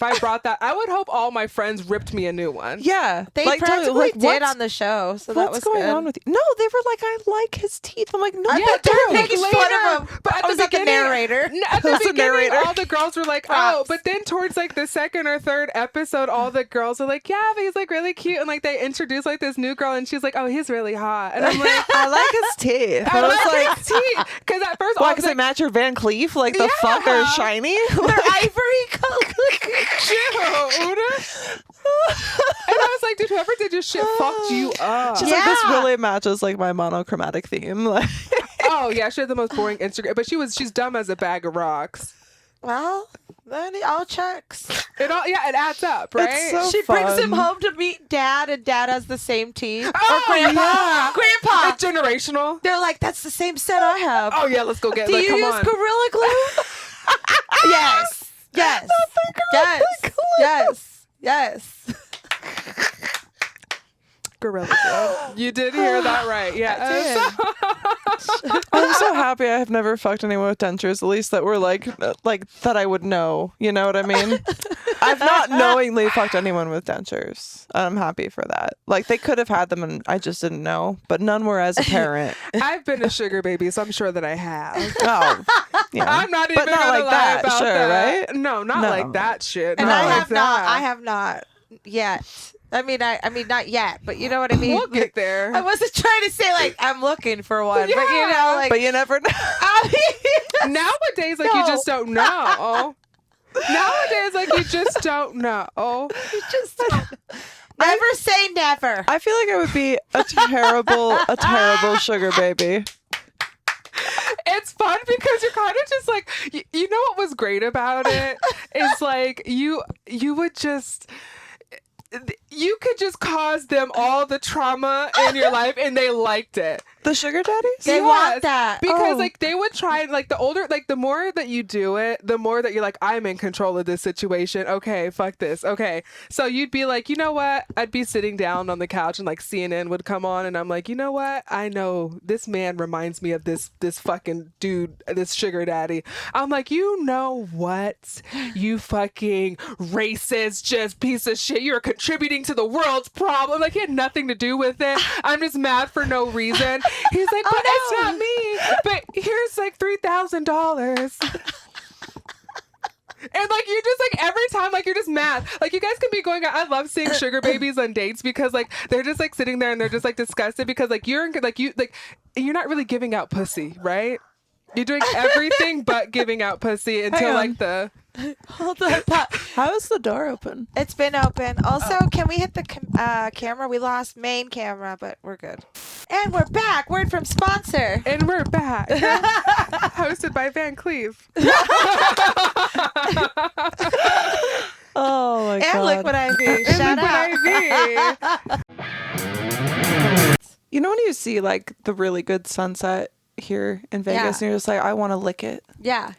I brought that. I would hope all my friends ripped me a new one. Yeah. They like, practically did what's- on the show, so that was What's going good. on with you? No, they were like, I like his teeth. I'm like, no, I you thought they were don't. making fun of him. But I was like the narrator. At the Who's the beginning, narrator? all the girls were like, Props. oh, but then towards like the second or third episode, all the girls are like, yeah, but he's like really cute, and like they introduce like this new girl, and she's like, oh, he's really hot, and I'm like, I like his teeth. I was like like, his teeth, because at first, why? all Because the they match your Van Cleef? Like the fuck are shiny? They're ivory color. dude. And I was like, dude, whoever did your shit fucked you up. She's like, this Yeah. really matches like my monochromatic theme. Like, Oh yeah, she had the most boring Instagram, but she's dumb as a bag of rocks. Well, then it all checks. It adds up, right? It's so She brings him fun. home to meet Dad, and Dad has the same teeth. Oh, or Grandpa. yeah. Grandpa. It's generational. They're like, that's the same set I have. Oh yeah, let's go get. Do like, you come use on. Gorilla Glue? Yes. Yes. Yes. Yes. Yes. Gorilla Glue. You did hear that right. Yeah. I'm so happy I have never fucked anyone with dentures, at least that were like that I would know. You know what I mean? I've not knowingly fucked anyone with dentures. I'm happy for that. Like they could have had them and I just didn't know, but none were as apparent. I've been a sugar baby, so I'm sure that I have. Oh, yeah. I'm not even But not gonna like lie that, about sure, that. right? No, not No. like that shit. And Not I like have not. that. I have not yet. I mean, not yet, but you know what I mean? We'll get there. I wasn't trying to say like I'm looking for one, but you know, Yeah. like But you never know. Nowadays, like you just don't know. Nowadays, like you just don't know. you just don't. Never say never. I feel like I would be a terrible sugar baby. It's fun because you're kind of just like, you know what was great about it is like you would just. you could just cause them all the trauma in your life and they liked it. The sugar daddies? They want that. Because like they would try, like the more that you do it, the more that you're like, I'm in control of this situation. Okay, fuck this. Okay. So you'd be like, you know what? I'd be sitting down on the couch and like CNN would come on and I'm like, you know what? I know this man reminds me of this fucking dude, this sugar daddy. I'm like, you know what? You fucking racist, just piece of shit. You're contributing to the world's problem. Like he had nothing to do with it. I'm just mad for no reason. He's like, but it's not me. But here's like $3,000. And like you're just like every time like you're just mad. Like you guys can be going out. I love seeing sugar babies on dates because like they're just like sitting there and they're just like disgusted because like you're not really giving out pussy, right? You're doing everything but giving out pussy until like the Hold on. How is the door open? It's been open. Also, can we hit the camera? We lost main camera, but we're good. And we're back. Word from sponsor. And we're back. Hosted by Van Cleave. Oh my god. And Liquid IV. Shout out. You know when you see like the really good sunset here in Vegas and you're just like, I want to lick it. Yeah.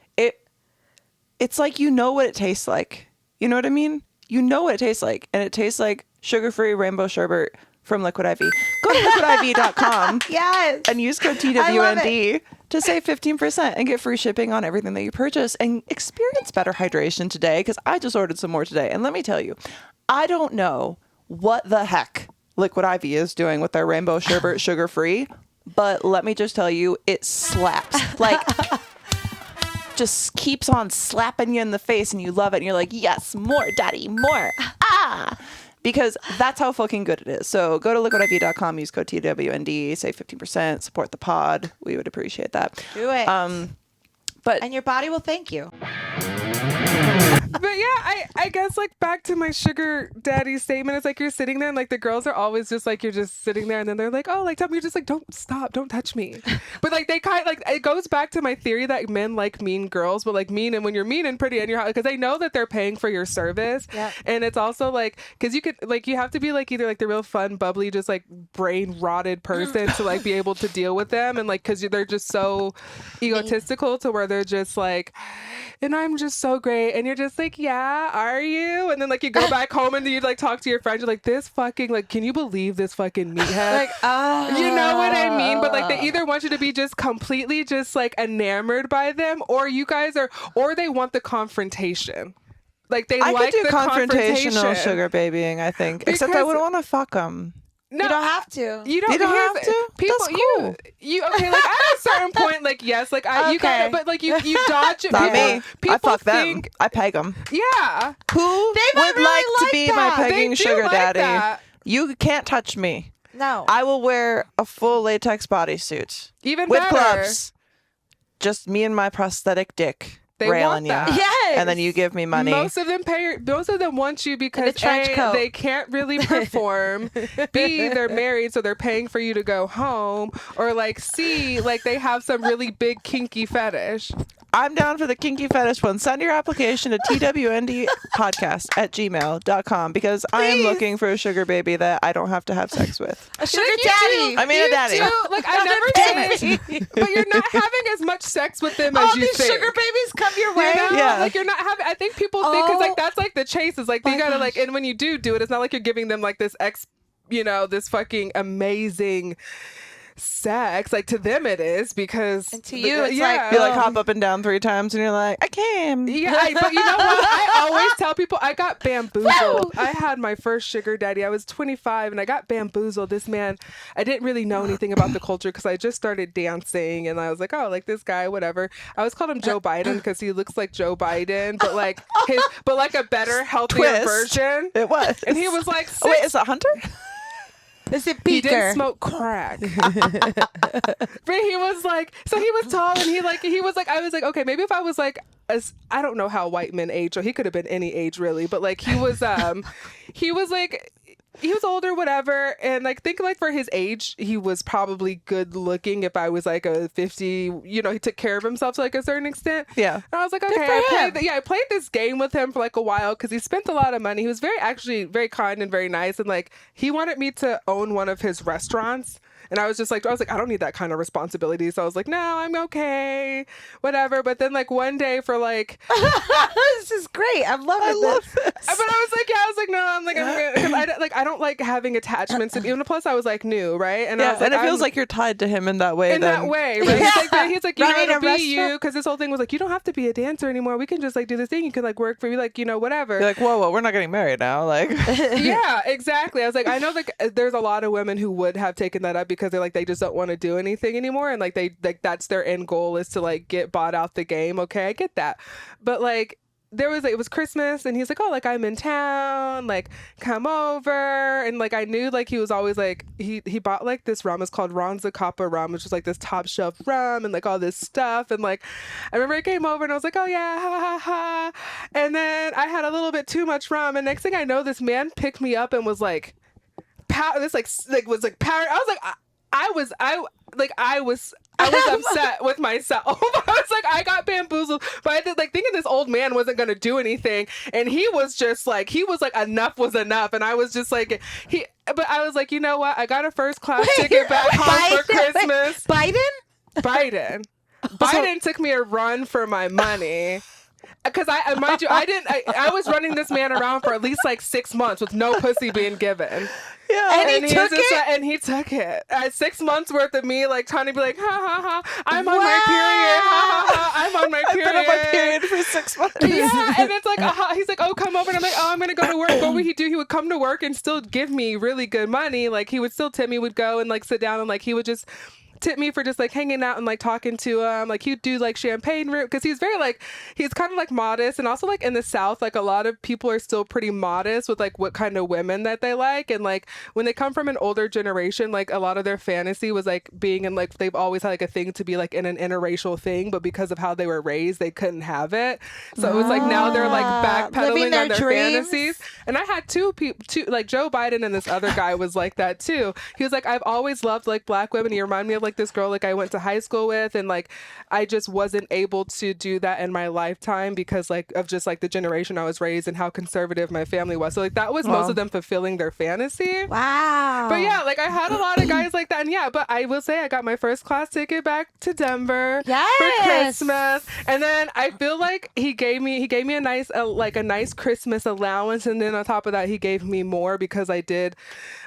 It's like you know what it tastes like. You know what I mean? You know what it tastes like. And it tastes like sugar-free rainbow sherbet from Liquid IV. Go to liquidiv.com Yes. and use code TWND to save 15% and get free shipping on everything that you purchase and experience better hydration today because I just ordered some more today. And let me tell you, I don't know what the heck Liquid IV is doing with their rainbow sherbet sugar-free, but let me just tell you, it slaps. Like... just keeps on slapping you in the face and you love it and you're like, yes, more daddy, more, because that's how fucking good it is. So go to liquidiv.com, use code TWND, save 15%, support the pod. We would appreciate that. Do it. And your body will thank you. But yeah, I guess like back to my sugar daddy statement, it's like you're sitting there and like the girls are always just like you're just sitting there and then they're like, oh, like tell me, you're just like, don't stop, don't touch me. But like they kind of like it goes back to my theory that men like mean girls, but like mean, and when you're mean and pretty and you're because they know that they're paying for your service. Yep. And it's also like because you could like you have to be like either like the real fun, bubbly, just like brain rotted person to like be able to deal with them, and like because they're just so egotistical to where they're just like, and I'm just so great, and you're just like, yeah, are you? And then like you go back home and you like talk to your friends, you're like, this fucking like, can you believe this fucking meathead? Like, you know what I mean? But like they either want you to be just completely just like enamored by them, or you guys are, or they want the confrontation. Like they I like could do the confrontational sugar babying, I think. Except I wouldn't want to fuck them. No, you don't have to. You don't have to. People, that's cool. You okay? Like at a certain point, like yes, like you gotta, but like you dodge it. Not me. People I fuck think, them. I peg them. Yeah. Who would really like to be that. my pegging sugar like daddy? That. You can't touch me. No. I will wear a full latex bodysuit. Even with better. gloves. Just me and my prosthetic dick. They railing want that. you. Yes. And then you give me money. Most of them want you because trench coat. they can't really perform. B, they're married, so they're paying for you to go home. Or like C, like they have some really big kinky fetish. I'm down for the kinky fetish one. Send your application to twndpodcast@gmail.com because I am looking for a sugar baby that I don't have to have sex with. A sugar daddy. I mean a daddy. Like I never did it. But you're not having as much sex with them as you these think. sugar babies come your way. You know? Yeah. Like you're not having. I think people think because like that's like the chase is like they gotta like, and when you do it, it's not like you're giving them like this this fucking amazing sex. Like to them it is because and to you it's like you like hop up and down 3 times and you're like I came. Yeah, but you know what? I always tell people I got bamboozled. I had my first sugar daddy. I was 25 and I got bamboozled. This man, I didn't really know anything about the culture because I just started dancing and I was like, oh, like this guy, whatever. I always called him Joe Biden because he looks like Joe Biden, but like a better, healthier version. It was. And he was like, oh, wait, is it Hunter? Is it he Beaker? didn't smoke crack. But he was like, so he was tall and he was like, I was like, okay, maybe if I was like, I don't know how white men age, or he could have been any age really, but like he was like, he was older, whatever. And like, think like for his age, he was probably good looking. If I was like a 50, you know, he took care of himself to like a certain extent. Yeah. And I was like, okay, I played this game with him for like a while because he spent a lot of money. He was actually very kind and very nice. And like, he wanted me to own one of his restaurants. And I was like, I don't need that kind of responsibility. So I was like, no, I'm okay, whatever. But then like one day for like, this is great. I'm loving this. But I was like, no, I'm like, I don't like having attachments. And even plus I was like new, right? And I was like, and it feels like you're tied to him in that way. That way, right? He's like, you know, to be you, because this whole thing was like, you don't have to be a dancer anymore. We can just like do this thing. You can like work for me, like, you know, whatever. You're like, whoa, we're not getting married now, like. Yeah, exactly. I was like, I know like there's a lot of women who would have taken that up because they're like, they just don't want to do anything anymore, and like that's their end goal is to like get bought out the game. Okay, I get that, but like it was Christmas and he's like, oh, like I'm in town, like come over. And like I knew like he was always like he bought like this rum. It's called Ronza Kappa rum, which is like this top shelf rum and like all this stuff. And like I remember he came over and I was like, oh yeah, ha ha ha. And then I had a little bit too much rum, and next thing I know, this man picked me up and was like this like was like power. I was like I was upset with myself. I was like, I got bamboozled, but I did like thinking this old man wasn't gonna do anything, and he was like enough was enough, and I was just like but I was like, you know what? I got a first class ticket back home for Christmas. Biden took me a run for my money. Because mind you, I was running this man around for at least like 6 months with no pussy being given. Yeah, and he took it. And he took it. 6 months worth of me like trying to be like, ha ha ha, I'm on my period. Ha ha ha, I'm on my period. I've been on my period for 6 months. Yeah, and it's like, he's like, oh, come over, and I'm like, oh, I'm gonna go to work. What would he do? He would come to work and still give me really good money. Like he would still tip me. Would go and like sit down and like he would just tip me for just like hanging out and like talking to him. Like he'd do like champagne room because he's very like he's kind of like modest, and also like in the South like a lot of people are still pretty modest with like what kind of women that they like, and like when they come from an older generation, like a lot of their fantasy was like being in like they've always had like a thing to be like in an interracial thing, but because of how they were raised they couldn't have it. So it was like now they're like backpedaling on their fantasies. And I had two like Joe Biden and this other guy was like that too. He was like, I've always loved like black women. He reminded me of like this girl like I went to high school with, and like I just wasn't able to do that in my lifetime because like of just like the generation I was raised and how conservative my family was. So like that was most of them fulfilling their fantasy. Wow. But yeah, like I had a lot of guys like that, and yeah, but I will say I got my first class ticket back to Denver for Christmas, and then I feel like he gave me a nice Christmas allowance, and then on top of that he gave me more because I did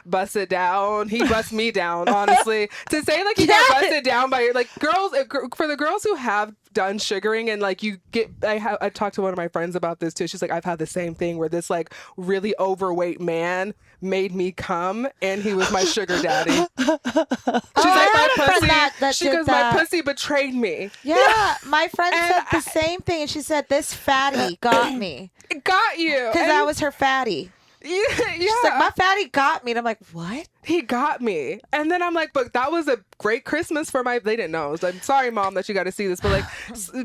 bust it down. He bust me down, honestly. To say like he got busted down by like girls, for the girls who have done sugaring and like you get, I talked to one of my friends about this too. She's like, I've had the same thing where this like really overweight man made me come and he was my sugar daddy. She's like, my pussy. She goes, my pussy betrayed me. Yeah, my friend said the same thing, and she said this fatty got me. It got you because I was her fatty. Yeah. She's like, my fatty got me. And I'm like, what? He got me. And then I'm like, but that was a great Christmas for they didn't know. So I'm sorry, Mom, that you got to see this. But like,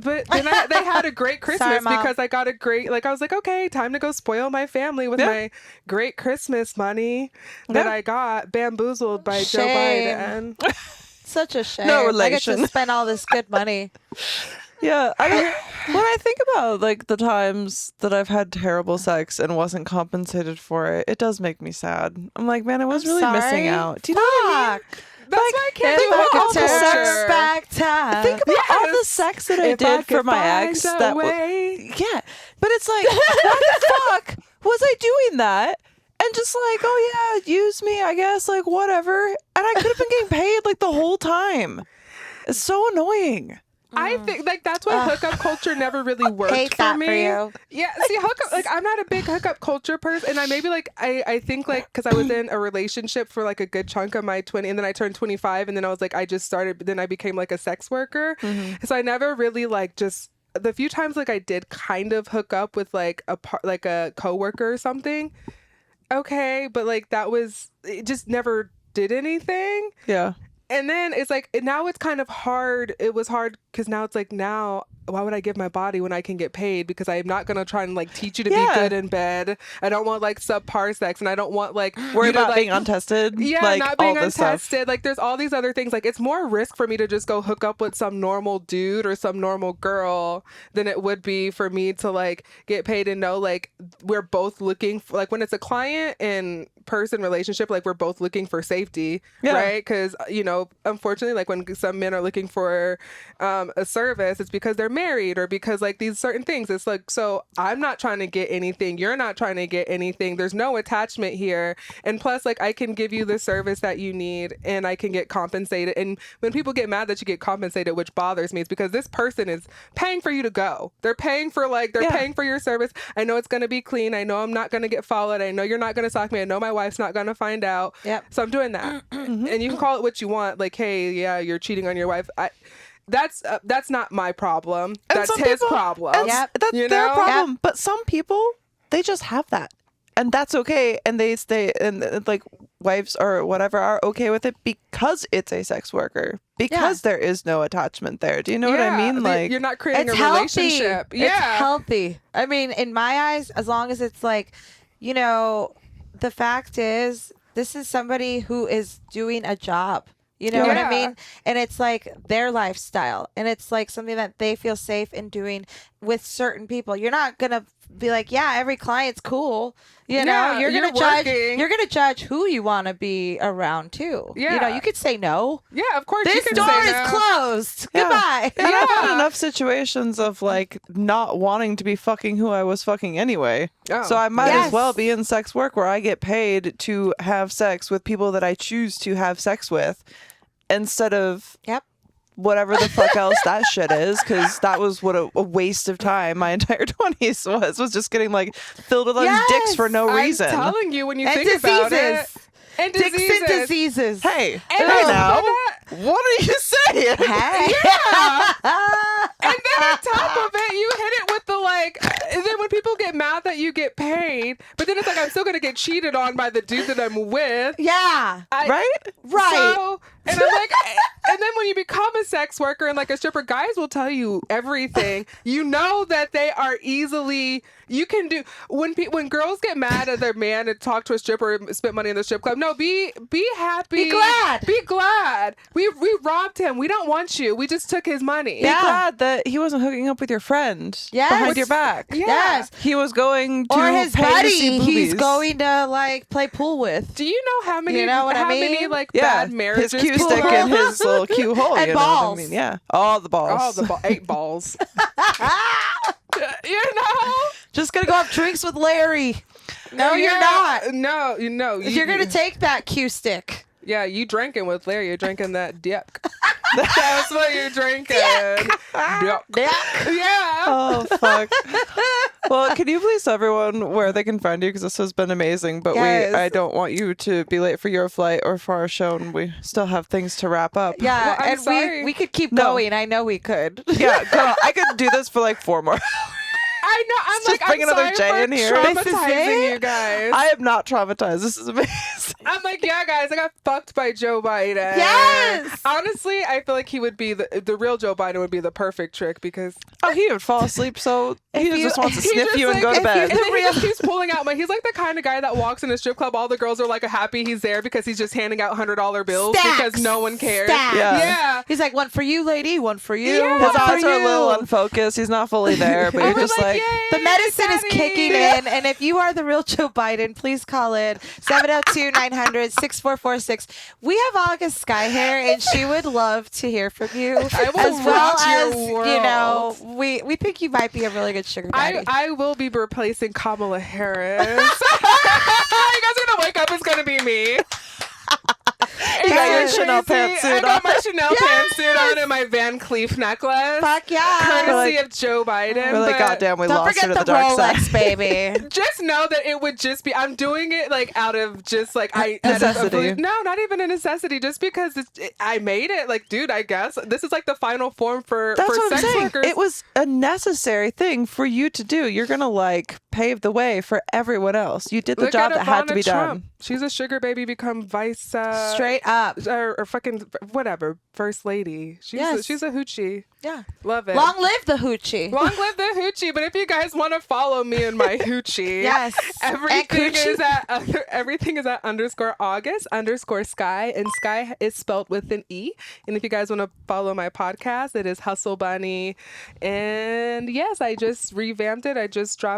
but then they had a great Christmas because I got a great, like, I was like, okay, time to go spoil my family with my great Christmas money that I got bamboozled by Joe Biden. Such a shame. No relation. I get to spend all this good money. Yeah, when I think about like the times that I've had terrible sex and wasn't compensated for it, it does make me sad. I'm like, man, I was really missing out. Do you know what I mean? That's why I can't think about all the sex back time. Think about all the sex that I did for my ex. But it's like, why the fuck was I doing that? And just like, oh yeah, use me, I guess, like whatever. And I could have been getting paid like the whole time. It's so annoying. I think like that's why hookup culture never really worked for me. For you. Yeah, see, hookup, like I'm not a big hookup culture person, and I think like because I was in a relationship for like a good chunk of my 20, and then I turned 25, and then I was like then I became like a sex worker, so I never really like just the few times like I did kind of hook up with like a coworker or something. Okay, but like it just never did anything. Yeah. And then it's like, now it's kind of hard. It was hard because now it's like, now why would I give my body when I can get paid? Because I'm not gonna try and like teach you to be good in bed. I don't want like subpar sex, and I don't want like worry about like, being untested. Yeah, like, not being all this untested. Stuff. Like there's all these other things. Like it's more risk for me to just go hook up with some normal dude or some normal girl than it would be for me to like get paid and know like we're both looking for, like when it's a client and person relationship, like we're both looking for safety, right? Because unfortunately, like when some men are looking for a service, it's because they're married or because like these certain things. It's like, so I'm not trying to get anything, you're not trying to get anything, there's no attachment here, and plus like I can give you the service that you need and I can get compensated. And when people get mad that you get compensated, which bothers me, is because this person is paying for you to go. They're paying for paying for your service. I know it's going to be clean. I know I'm not going to get followed. I know you're not going to stalk me. I know my wife's not going to find out. So I'm doing that. And you can call it what you want. Like, hey, yeah, you're cheating on your wife. That's not my problem. That's his problem. That's their problem. But some people, they just have that. And that's okay. And they stay, and like wives or whatever are okay with it because it's a sex worker. Because there is no attachment there. Do you know what I mean? Like, you're not creating a relationship. It's healthy. I mean, in my eyes, as long as it's like, the fact is, this is somebody who is doing a job. You know what I mean? And it's like their lifestyle. And it's like something that they feel safe in doing with certain people. You're not going to be like, yeah, every client's cool. You're going to judge who you want to be around too. Yeah. You could say no. Yeah, of course. This door is closed. Yeah. Goodbye. And I've had enough situations of like not wanting to be fucking who I was fucking anyway. So I might as well be in sex work where I get paid to have sex with people that I choose to have sex with instead of whatever the fuck else that shit is, because that was what a waste of time my entire 20s was just getting like filled with those dicks for no reason. I'm telling you, when you think about it. And diseases. Hey now. What are you saying? Hey. And then on top of it, you hit it with the like, and then when people get mad that you get paid, but then it's like, I'm still going to get cheated on by the dude that I'm with. Yeah. Right? So, and I'm like, and then when you become a sex worker and like a stripper, guys will tell you everything. You know that they are easily, you can do, when girls get mad at their man and talk to a stripper and spend money in the strip club, no, be happy. Be glad. Be glad. We robbed him. We don't want you. We just took his money. Be glad that he wasn't hooking up with your friend behind your back. Yes. He was going to or his pay buddy to see boobies. he's going to like play pool with. Do you know how many many like yeah. bad marriages? His cue stick and his little cue hole. And you balls. Know what I mean? Yeah. All the balls. All the 8 balls. Just gonna go have drinks with Larry. No, you're not. No, You're gonna take that cue stick. Yeah, you drinking with Larry. You're drinking that dick. That's what you're drinking. Dick. Yeah. Oh, fuck. Well, can you please tell everyone where they can find you? Because this has been amazing. But I don't want you to be late for your flight or for our show. And we still have things to wrap up. Yeah, well, and we could keep going. I know we could. Yeah, girl, I could do this for like 4 more hours. I know. I'm just bring another J in here. Traumatizing you guys. I am not traumatized. This is amazing. I'm like, yeah, guys, I got fucked by Joe Biden. Yes. Honestly, I feel like he would be the real Joe Biden would be the perfect trick because he would fall asleep. So he just wants to sniff you and go to bed. And then he just keeps pulling out he's like the kind of guy that walks in a strip club. All the girls are like happy he's there because he's just handing out $100 bills because no one cares. Yeah. He's like, one for you, lady. One for you. Yeah. His eyes are a little unfocused. He's not fully there, but you're just like the medicine is kicking in. And if you are the real Joe Biden, please call in 702-900-6446. We have August Skye here, and she would love to hear from you. I will as well as world. we think you might be a really good sugar daddy. I will be replacing Kamala Harris. You guys are gonna wake up. It's gonna be me. You got your Chanel pantsuit on. I got my Chanel pantsuit on and my Van Cleef necklace. Fuck yeah. Courtesy of Joe Biden. We're like, goddamn, we lost her to the dark side. Don't forget the Rolex, baby. Just know that it would just be, I'm doing it like out of just like, necessity. No, not even a necessity. Just because I made it. Like, dude, I guess this is like the final form for sex workers. It was a necessary thing for you to do. You're going to like pave the way for everyone else. You did the job that had to be done. She's a sugar baby, become vice. Straight up. Or fucking whatever, first lady. She's a hoochie. Yeah. Love it. Long live the hoochie. Long live the hoochie. But if you guys want to follow me and my hoochie, Yes. everything is at _August _Skye, and Skye is spelled with an E. And if you guys want to follow my podcast, it is Hustle Bunny. And yes, I just revamped it.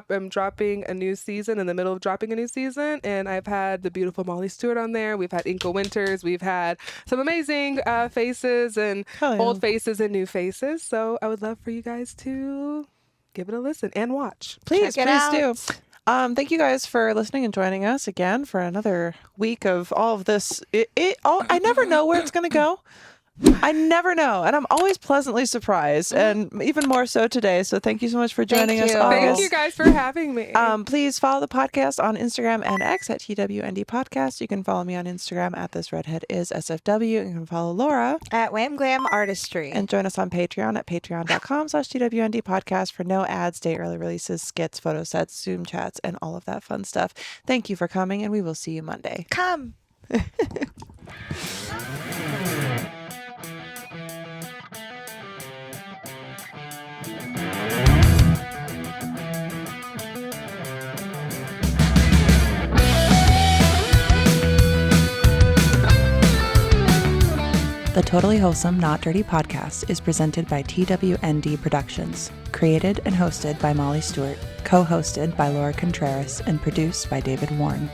I'm dropping a new season, in the middle of dropping a new season, and I've had the beautiful Molly Stewart on there. We've had Inka Winters. We've had some amazing faces and old faces and new faces. So I would love for you guys to give it a listen and watch. Please do. Thank you guys for listening and joining us again for another week of all of this. I never know where it's going to go. I never know. And I'm always pleasantly surprised, and even more so today. So thank you so much for joining us all. Thank you guys for having me. Please follow the podcast on Instagram and X at TWND Podcast. You can follow me on Instagram at thisredheadissfw. You can follow Laura at Wham Glam Artistry. And join us on Patreon at patreon.com/TWND Podcast for no ads, day early releases, skits, photo sets, Zoom chats, and all of that fun stuff. Thank you for coming, and we will see you Monday. Come. The Totally Wholesome Not Dirty podcast is presented by TWND Productions, created and hosted by Molly Stewart, co-hosted by Laura Contreras, and produced by David Warne.